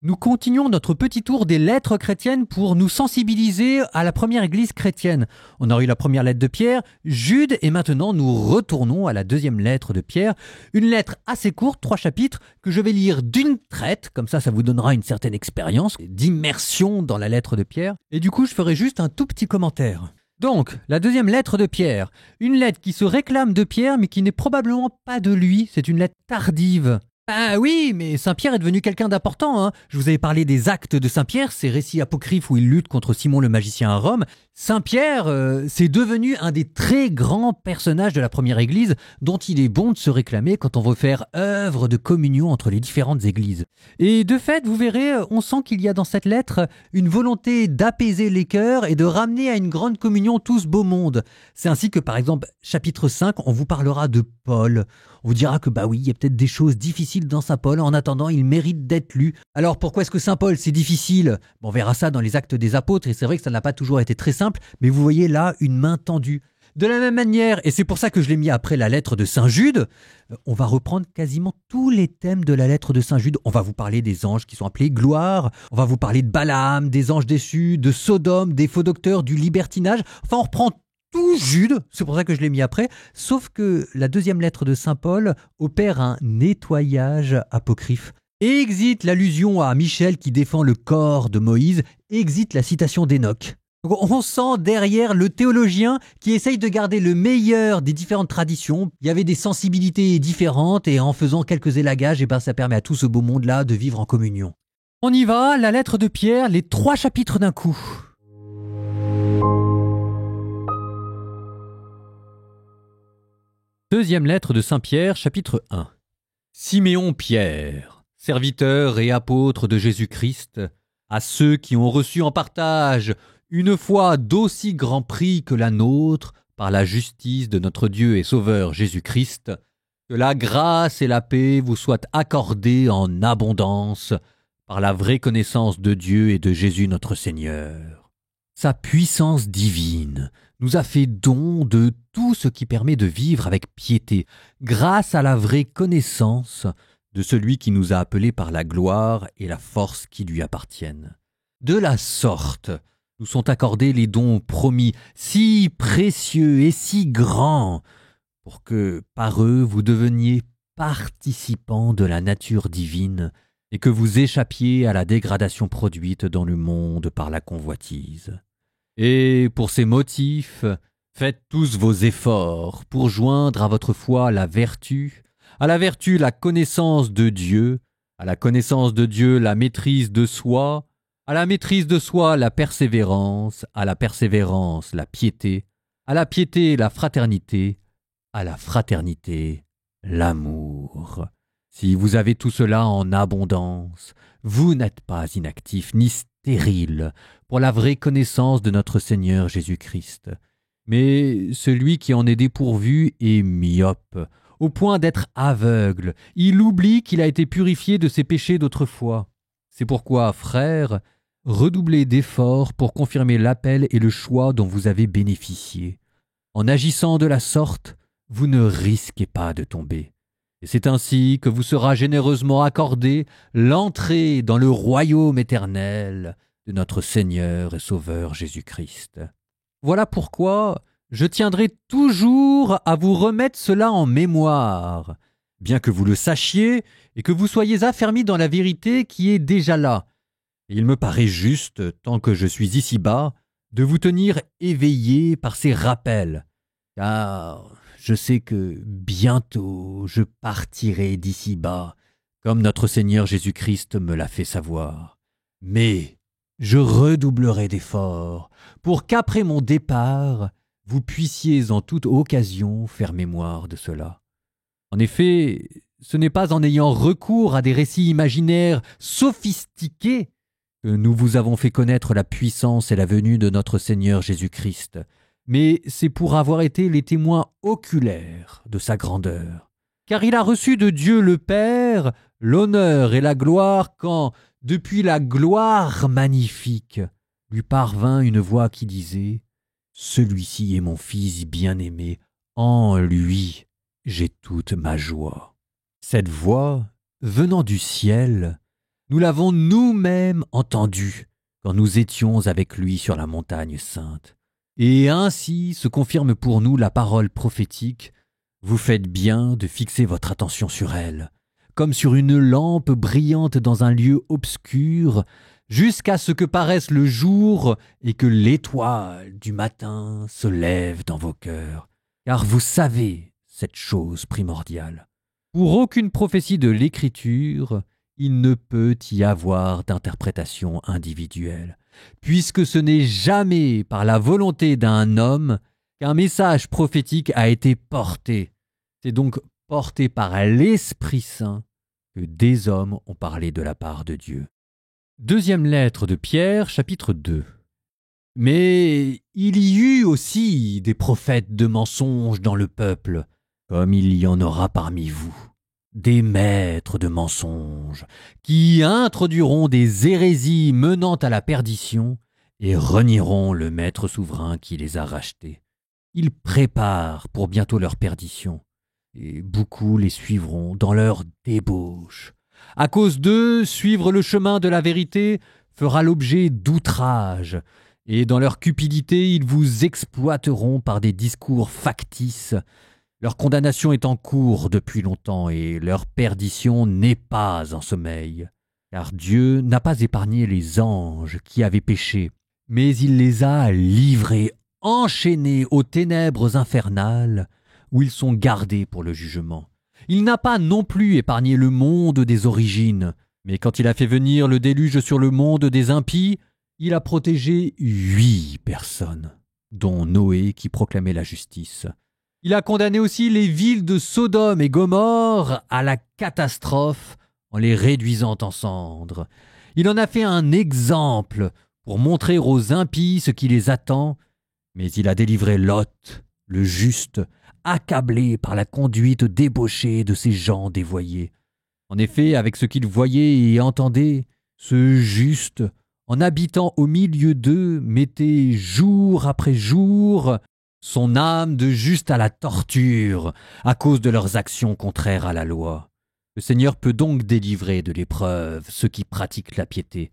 Nous continuons notre petit tour des lettres chrétiennes pour nous sensibiliser à la première église chrétienne. On a eu la première lettre de Pierre, Jude, et maintenant nous retournons à la deuxième lettre de Pierre. Une lettre assez courte, 3 chapitres, que je vais lire d'une traite, comme ça vous donnera une certaine expérience d'immersion dans la lettre de Pierre. Et du coup, je ferai juste un tout petit commentaire. Donc, la deuxième lettre de Pierre, une lettre qui se réclame de Pierre, mais qui n'est probablement pas de lui, c'est une lettre tardive. Ah oui, mais Saint-Pierre est devenu quelqu'un d'important, hein. Je vous avais parlé des actes de Saint-Pierre, ces récits apocryphes où il lutte contre Simon le magicien à Rome. Saint-Pierre, c'est devenu un des très grands personnages de la première église dont il est bon de se réclamer quand on veut faire œuvre de communion entre les différentes églises. Et de fait, vous verrez, on sent qu'il y a dans cette lettre une volonté d'apaiser les cœurs et de ramener à une grande communion tout ce beau monde. C'est ainsi que, par exemple, chapitre 5, on vous parlera de Paul. On vous dira que oui, il y a peut-être des choses difficiles dans Saint Paul, en attendant, il mérite d'être lu. Alors pourquoi est-ce que Saint Paul, c'est difficile ? On verra ça dans les Actes des Apôtres, et c'est vrai que ça n'a pas toujours été très simple, mais vous voyez là une main tendue. De la même manière, et c'est pour ça que je l'ai mis après la lettre de Saint Jude, on va reprendre quasiment tous les thèmes de la lettre de Saint Jude. On va vous parler des anges qui sont appelés gloire, on va vous parler de Balaam, des anges déçus, de Sodome, des faux docteurs, du libertinage. Enfin, on reprend tout Jude, c'est pour ça que je l'ai mis après, sauf que la deuxième lettre de Saint Paul opère un nettoyage apocryphe. Exit l'allusion à Michel qui défend le corps de Moïse, exit la citation d'Enoch. Donc on sent derrière le théologien qui essaye de garder le meilleur des différentes traditions. Il y avait des sensibilités différentes et en faisant quelques élagages, ça permet à tout ce beau monde-là de vivre en communion. On y va, la lettre de Pierre, les 3 chapitres d'un coup. Deuxième lettre de Saint-Pierre, chapitre 1. Siméon Pierre, serviteur et apôtre de Jésus-Christ, à ceux qui ont reçu en partage une foi d'aussi grand prix que la nôtre, par la justice de notre Dieu et Sauveur Jésus-Christ, que la grâce et la paix vous soient accordées en abondance par la vraie connaissance de Dieu et de Jésus notre Seigneur. Sa puissance divine nous a fait don de tout ce qui permet de vivre avec piété, grâce à la vraie connaissance de celui qui nous a appelés par la gloire et la force qui lui appartiennent. De la sorte, nous sont accordés les dons promis, si précieux et si grands, pour que par eux vous deveniez participants de la nature divine et que vous échappiez à la dégradation produite dans le monde par la convoitise. Et pour ces motifs, faites tous vos efforts pour joindre à votre foi la vertu, à la vertu la connaissance de Dieu, à la connaissance de Dieu la maîtrise de soi, à la maîtrise de soi la persévérance, à la persévérance la piété, à la piété la fraternité, à la fraternité l'amour. Si vous avez tout cela en abondance, vous n'êtes pas inactif ni stérile pour la vraie connaissance de notre Seigneur Jésus-Christ. Mais celui qui en est dépourvu est myope, au point d'être aveugle. Il oublie qu'il a été purifié de ses péchés d'autrefois. C'est pourquoi, frères, redoublez d'efforts pour confirmer l'appel et le choix dont vous avez bénéficié. En agissant de la sorte, vous ne risquez pas de tomber. Et c'est ainsi que vous sera généreusement accordée l'entrée dans le royaume éternel de notre Seigneur et Sauveur Jésus-Christ. Voilà pourquoi je tiendrai toujours à vous remettre cela en mémoire, bien que vous le sachiez et que vous soyez affermis dans la vérité qui est déjà là. Et il me paraît juste, tant que je suis ici-bas, de vous tenir éveillés par ces rappels, car je sais que bientôt je partirai d'ici-bas, comme notre Seigneur Jésus-Christ me l'a fait savoir. Mais je redoublerai d'efforts pour qu'après mon départ, vous puissiez en toute occasion faire mémoire de cela. En effet, ce n'est pas en ayant recours à des récits imaginaires sophistiqués que nous vous avons fait connaître la puissance et la venue de notre Seigneur Jésus-Christ, mais c'est pour avoir été les témoins oculaires de sa grandeur. Car il a reçu de Dieu le Père l'honneur et la gloire quand, depuis la gloire magnifique, lui parvint une voix qui disait « Celui-ci est mon Fils bien-aimé, en lui j'ai toute ma joie. » Cette voix, venant du ciel, Nous l'avons nous-mêmes entendu quand nous étions avec lui sur la montagne sainte. Et ainsi se confirme pour nous la parole prophétique. Vous faites bien de fixer votre attention sur elle, comme sur une lampe brillante dans un lieu obscur, jusqu'à ce que paraisse le jour et que l'étoile du matin se lève dans vos cœurs. Car vous savez cette chose primordiale. Pour aucune prophétie de l'Écriture, il ne peut y avoir d'interprétation individuelle, puisque ce n'est jamais par la volonté d'un homme qu'un message prophétique a été porté. C'est donc porté par l'Esprit Saint que des hommes ont parlé de la part de Dieu. Deuxième lettre de Pierre, chapitre 2. Mais il y eut aussi des prophètes de mensonges dans le peuple, comme il y en aura parmi vous. Des maîtres de mensonges, qui introduiront des hérésies menant à la perdition et renieront le maître souverain qui les a rachetés. Ils préparent pour bientôt leur perdition, et beaucoup les suivront dans leur débauche. À cause d'eux, suivre le chemin de la vérité fera l'objet d'outrages, et dans leur cupidité, ils vous exploiteront par des discours factices. Leur condamnation est en cours depuis longtemps et leur perdition n'est pas en sommeil. Car Dieu n'a pas épargné les anges qui avaient péché, mais il les a livrés, enchaînés aux ténèbres infernales, où ils sont gardés pour le jugement. Il n'a pas non plus épargné le monde des origines, mais quand il a fait venir le déluge sur le monde des impies, il a protégé 8 personnes, dont Noé qui proclamait la justice. Il a condamné aussi les villes de Sodome et Gomorrhe à la catastrophe en les réduisant en cendres. Il en a fait un exemple pour montrer aux impies ce qui les attend, mais il a délivré Lot, le juste, accablé par la conduite débauchée de ces gens dévoyés. En effet, avec ce qu'il voyait et entendait, ce juste, en habitant au milieu d'eux, mettait jour après jour son âme de juste à la torture à cause de leurs actions contraires à la loi. Le Seigneur peut donc délivrer de l'épreuve ceux qui pratiquent la piété,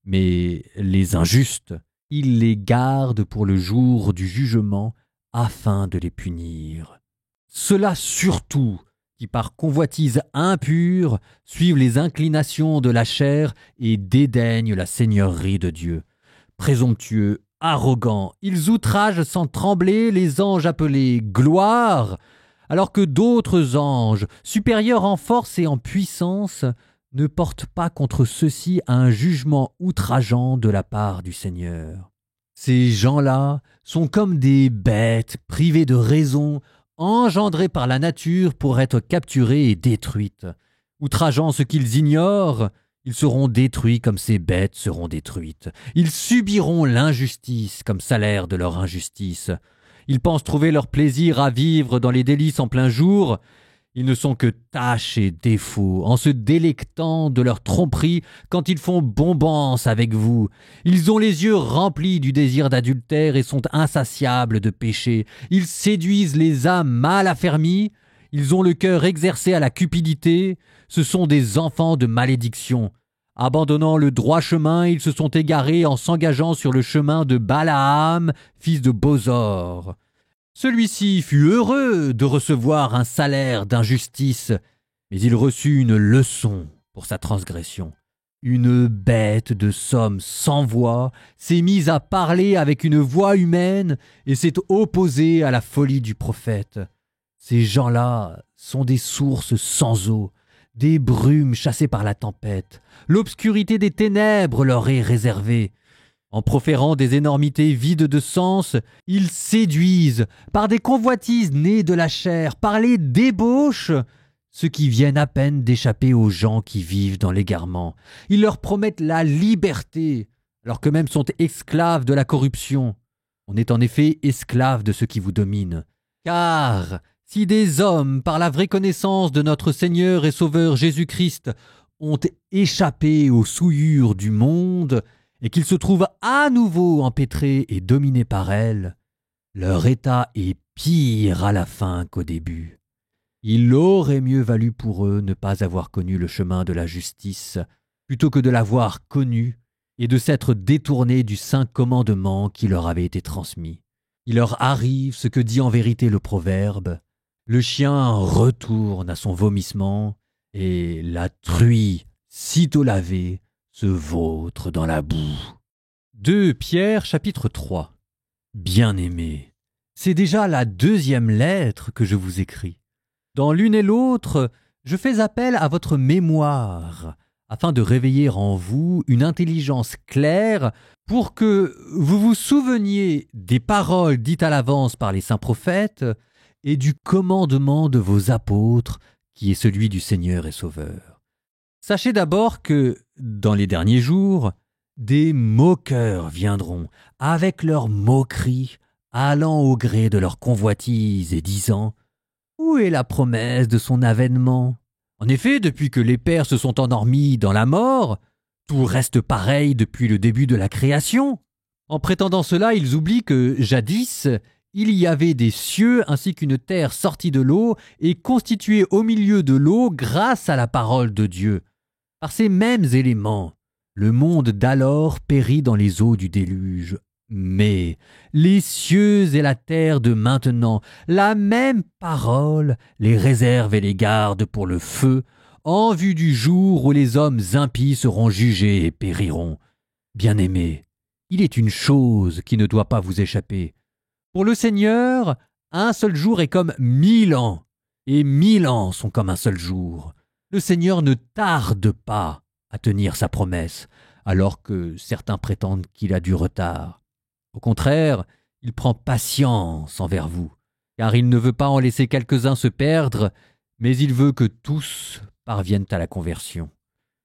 mais les injustes, il les garde pour le jour du jugement afin de les punir. Ceux-là surtout qui par convoitise impure suivent les inclinations de la chair et dédaignent la seigneurie de Dieu. Présomptueux, arrogants, ils outragent sans trembler les anges appelés gloire, alors que d'autres anges, supérieurs en force et en puissance, ne portent pas contre ceux-ci un jugement outrageant de la part du Seigneur. Ces gens-là sont comme des bêtes privées de raison, engendrées par la nature pour être capturées et détruites. Outrageant ce qu'ils ignorent, ils seront détruits comme ces bêtes seront détruites. Ils subiront l'injustice comme salaire de leur injustice. Ils pensent trouver leur plaisir à vivre dans les délices en plein jour. Ils ne sont que tâches et défauts, en se délectant de leur tromperie quand ils font bombance avec vous. Ils ont les yeux remplis du désir d'adultère et sont insatiables de péché. Ils séduisent les âmes mal affermies. Ils ont le cœur exercé à la cupidité. Ce sont des enfants de malédiction. Abandonnant le droit chemin, ils se sont égarés en s'engageant sur le chemin de Balaam, fils de Bosor. Celui-ci fut heureux de recevoir un salaire d'injustice, mais il reçut une leçon pour sa transgression. Une bête de somme sans voix s'est mise à parler avec une voix humaine et s'est opposée à la folie du prophète. Ces gens-là sont des sources sans eau, des brumes chassées par la tempête. L'obscurité des ténèbres leur est réservée. En proférant des énormités vides de sens, ils séduisent, par des convoitises nées de la chair, par les débauches, ceux qui viennent à peine d'échapper aux gens qui vivent dans l'égarement. Ils leur promettent la liberté, alors qu'eux-mêmes sont esclaves de la corruption. On est en effet esclave de ceux qui vous dominent. Car si des hommes, par la vraie connaissance de notre Seigneur et Sauveur Jésus-Christ, ont échappé aux souillures du monde, et qu'ils se trouvent à nouveau empêtrés et dominés par elles, leur état est pire à la fin qu'au début. Il aurait mieux valu pour eux ne pas avoir connu le chemin de la justice, plutôt que de l'avoir connu et de s'être détournés du saint commandement qui leur avait été transmis. Il leur arrive ce que dit en vérité le proverbe: le chien retourne à son vomissement et la truie, sitôt lavée, se vautre dans la boue. 2 Pierre chapitre 3. Bien-aimés, c'est déjà la 2e lettre que je vous écris. Dans l'une et l'autre, je fais appel à votre mémoire, afin de réveiller en vous une intelligence claire pour que vous vous souveniez des paroles dites à l'avance par les saints prophètes et du commandement de vos apôtres, qui est celui du Seigneur et Sauveur. Sachez d'abord que, dans les derniers jours, des moqueurs viendront, avec leurs moqueries, allant au gré de leurs convoitises et disant: où est la promesse de son avènement? En effet, depuis que les pères se sont endormis dans la mort, tout reste pareil depuis le début de la création. En prétendant cela, ils oublient que, jadis, il y avait des cieux ainsi qu'une terre sortie de l'eau et constituée au milieu de l'eau grâce à la parole de Dieu. Par ces mêmes éléments, le monde d'alors périt dans les eaux du déluge. Mais les cieux et la terre de maintenant, la même parole, les réserve et les garde pour le feu, en vue du jour où les hommes impies seront jugés et périront. Bien-aimés, il est une chose qui ne doit pas vous échapper. Pour le Seigneur, un seul jour est comme 1000 ans, et 1000 ans sont comme un seul jour. Le Seigneur ne tarde pas à tenir sa promesse, alors que certains prétendent qu'il a du retard. Au contraire, il prend patience envers vous, car il ne veut pas en laisser quelques-uns se perdre, mais il veut que tous parviennent à la conversion.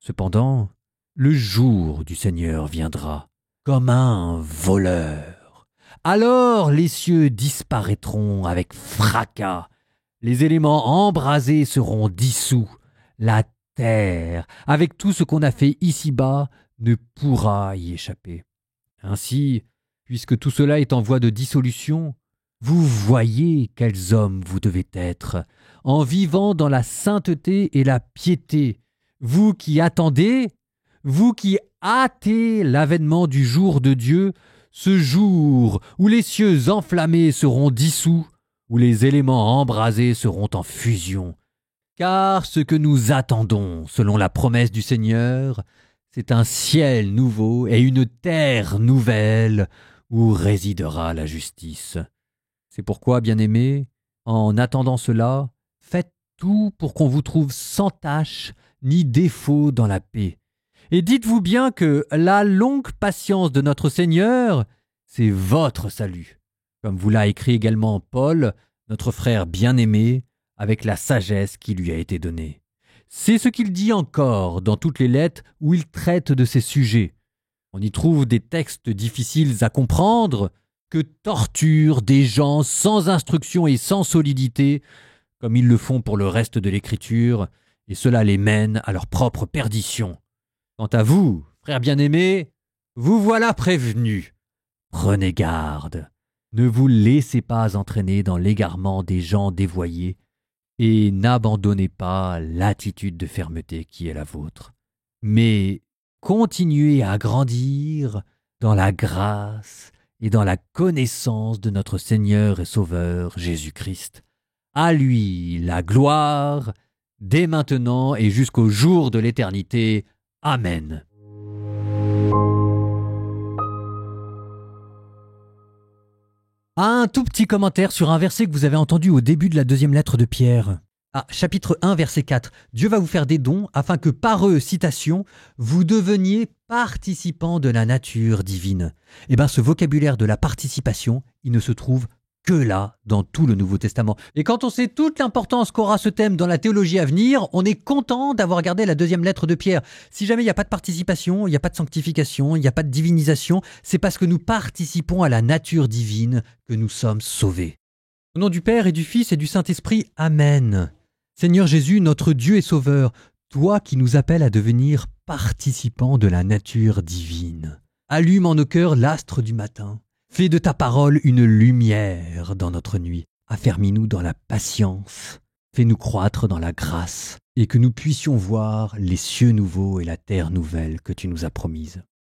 Cependant, le jour du Seigneur viendra, comme un voleur. Alors les cieux disparaîtront avec fracas, les éléments embrasés seront dissous, la terre, avec tout ce qu'on a fait ici-bas, ne pourra y échapper. Ainsi, puisque tout cela est en voie de dissolution, vous voyez quels hommes vous devez être, en vivant dans la sainteté et la piété, vous qui attendez, vous qui hâtez l'avènement du jour de Dieu, ce jour où les cieux enflammés seront dissous, où les éléments embrasés seront en fusion. Car ce que nous attendons, selon la promesse du Seigneur, c'est un ciel nouveau et une terre nouvelle, où résidera la justice. C'est pourquoi, bien-aimés, en attendant cela, faites tout pour qu'on vous trouve sans tache ni défaut dans la paix. Et dites-vous bien que la longue patience de notre Seigneur, c'est votre salut, comme vous l'a écrit également Paul, notre frère bien-aimé, avec la sagesse qui lui a été donnée. C'est ce qu'il dit encore dans toutes les lettres où il traite de ces sujets. On y trouve des textes difficiles à comprendre, que torturent des gens sans instruction et sans solidité, comme ils le font pour le reste de l'Écriture, et cela les mène à leur propre perdition. Quant à vous, frères bien-aimés, vous voilà prévenus. Prenez garde, ne vous laissez pas entraîner dans l'égarement des gens dévoyés, et n'abandonnez pas l'attitude de fermeté qui est la vôtre. Mais continuez à grandir dans la grâce et dans la connaissance de notre Seigneur et Sauveur Jésus-Christ. À lui la gloire, dès maintenant et jusqu'au jour de l'éternité. Amen. Un tout petit commentaire sur un verset que vous avez entendu au début de la 2e lettre de Pierre. Chapitre 1, verset 4. Dieu va vous faire des dons afin que par eux, citation, vous deveniez participants de la nature divine. Eh bien, ce vocabulaire de la participation, il ne se trouve que là, dans tout le Nouveau Testament. Et quand on sait toute l'importance qu'aura ce thème dans la théologie à venir, on est content d'avoir regardé la 2e lettre de Pierre. Si jamais il n'y a pas de participation, il n'y a pas de sanctification, il n'y a pas de divinisation, c'est parce que nous participons à la nature divine que nous sommes sauvés. Au nom du Père et du Fils et du Saint-Esprit, Amen. Seigneur Jésus, notre Dieu et Sauveur, toi qui nous appelles à devenir participants de la nature divine, allume en nos cœurs l'astre du matin. Fais de ta parole une lumière dans notre nuit. Affermis-nous dans la patience. fais-nous croître dans la grâce, et que nous puissions voir les cieux nouveaux et la terre nouvelle que tu nous as promises.